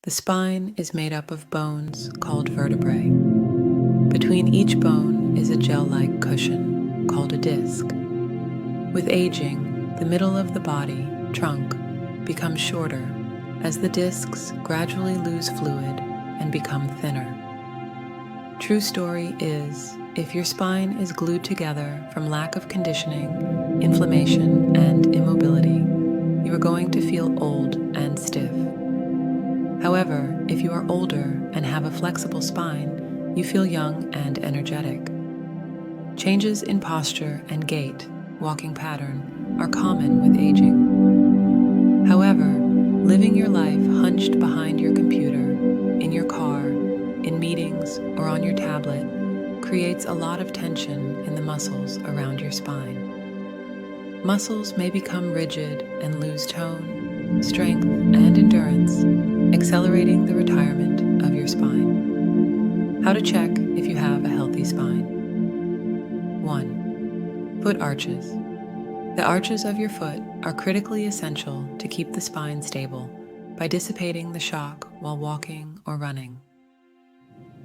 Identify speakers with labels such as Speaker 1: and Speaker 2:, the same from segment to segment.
Speaker 1: The spine is made up of bones called vertebrae. Between each bone is a gel-like cushion called a disc. With aging, the middle of the body, trunk, becomes shorter as the discs gradually lose fluid and become thinner. True story is, if your spine is glued together from lack of conditioning, inflammation, and immobility, you are going to feel old and stiff. However, if you are older and have a flexible spine, you feel young and energetic. Changes in posture and gait, walking pattern, are common with aging. However, living your life hunched behind your computer, in your car, in meetings, or on your tablet creates a lot of tension in the muscles around your spine. Muscles may become rigid and lose tone, strength, and endurance, accelerating the retirement of your spine. How to check if you have a healthy spine. 1. Foot arches. The arches of your foot are critically essential to keep the spine stable by dissipating the shock while walking or running.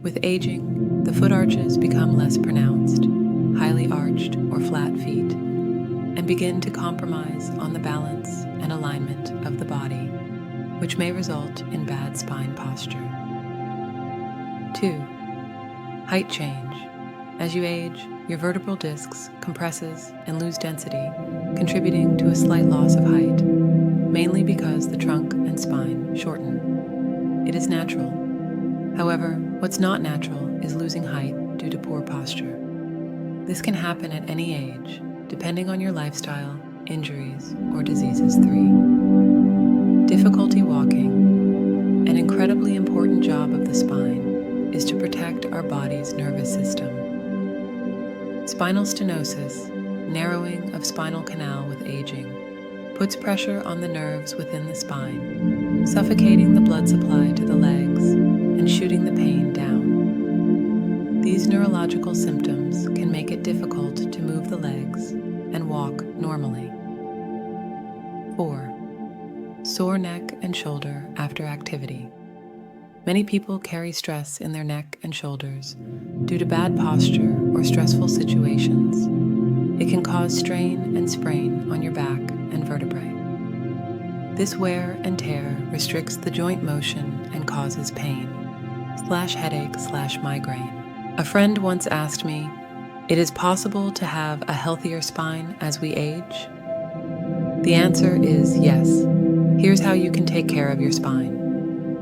Speaker 1: With aging, the foot arches become less pronounced, highly arched or flat feet, and begin to compromise on the balance and alignment of the body, which may result in bad spine posture. 2. Height change. As you age, your vertebral discs compresses and lose density, contributing to a slight loss of height, mainly because the trunk and spine shorten. It is natural. However, what's not natural is losing height due to poor posture. This can happen at any age, depending on your lifestyle, injuries, or diseases. 3. Difficulty walking. An incredibly important job of the spine is to protect our body's nervous system. Spinal stenosis, narrowing of spinal canal with aging, puts pressure on the nerves within the spine, suffocating the blood supply to the legs and shooting the pain down. These neurological symptoms can make it difficult to move the legs and walk normally. 4. Sore neck and shoulder after activity. Many people carry stress in their neck and shoulders due to bad posture or stressful situations. It can cause strain and sprain on your back and vertebrae. This wear and tear restricts the joint motion and causes pain, headache/migraine. A friend once asked me, "It is possible to have a healthier spine as we age?" The answer is yes. Here's how you can take care of your spine.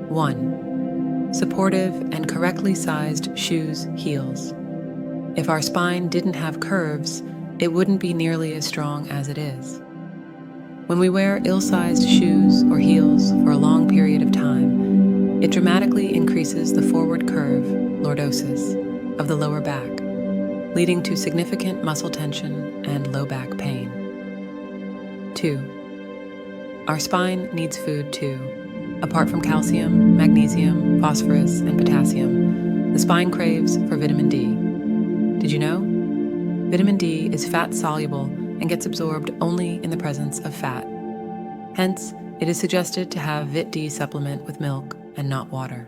Speaker 1: 1. Supportive and correctly sized shoes, heels. If our spine didn't have curves, it wouldn't be nearly as strong as it is. When we wear ill-sized shoes or heels for a long period of time, it dramatically increases the forward curve, lordosis, of the lower back, leading to significant muscle tension and low back pain. 2. Our spine needs food too. Apart from calcium, magnesium, phosphorus, and potassium, the spine craves for vitamin D. Did you know? Vitamin D is fat-soluble and gets absorbed only in the presence of fat. Hence, it is suggested to have Vit D supplement with milk and not water.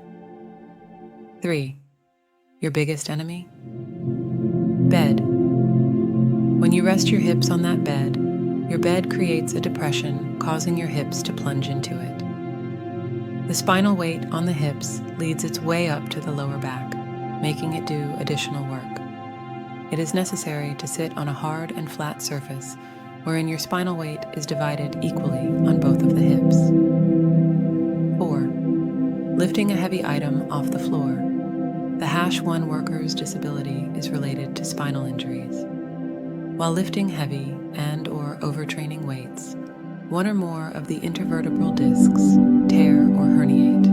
Speaker 1: 3. Your biggest enemy? Bed. When you rest your hips on that bed, your bed creates a depression, causing your hips to plunge into it. The spinal weight on the hips leads its way up to the lower back, making it do additional work. It is necessary to sit on a hard and flat surface wherein your spinal weight is divided equally on both of the hips. 4. Lifting a heavy item off the floor. The H1 worker's disability is related to spinal injuries. While lifting heavy and/or overtraining weights, one or more of the intervertebral discs tear or herniate.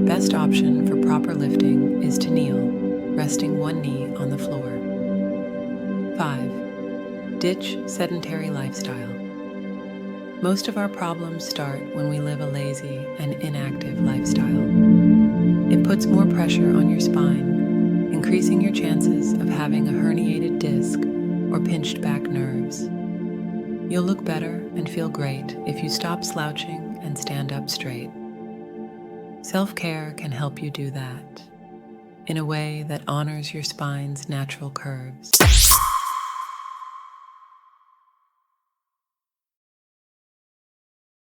Speaker 1: Best option for proper lifting is to kneel, resting one knee on the floor. 5. Ditch sedentary lifestyle. Most of our problems start when we live a lazy and inactive lifestyle. It puts more pressure on your spine, increasing your chances of having a herniated disc or pinched back nerves. You'll look better and feel great if you stop slouching and stand up straight. Self-care can help you do that in a way that honors your spine's natural curves.